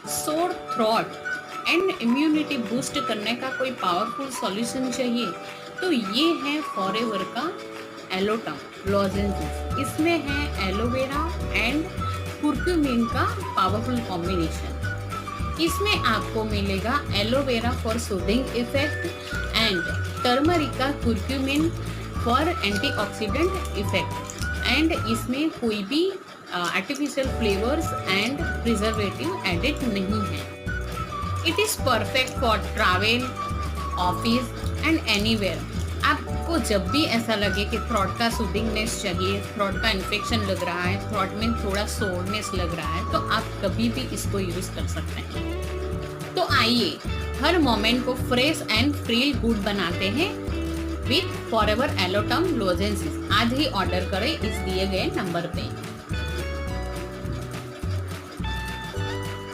Sore throat and immunity boost करने का कोई पावरफुल सॉल्यूशन चाहिए तो ये है फॉरएवर का एलोटम लॉजेंसेस। इसमें है एलोवेरा एंड कुर्क्यूमिन का पावरफुल कॉम्बिनेशन। इसमें आपको मिलेगा aloe vera for soothing effect and turmeric का कुर्क्यूमिन फॉर एंटीऑक्सीडेंट इफेक्ट। एंड इसमें कोई भी artificial flavours and preservative added नहीं है। It is perfect for travel, office and anywhere. आपको जब भी ऐसा लगे कि थ्रोट का सूदिंगनेस चाहिए, थ्रोट का इन्फेक्शन लग रहा है, थ्रोट में थोड़ा सोरनेस लग रहा है, तो आप कभी भी इसको यूज़ कर सकते हैं। तो आइए हर मोमेंट को फ्रेश एंड फील गुड बनाते हैं विथ फॉरएवर एलोटम लोजेंसेस। आज ही ऑर्डर करें इस दिए गए नंबर पे।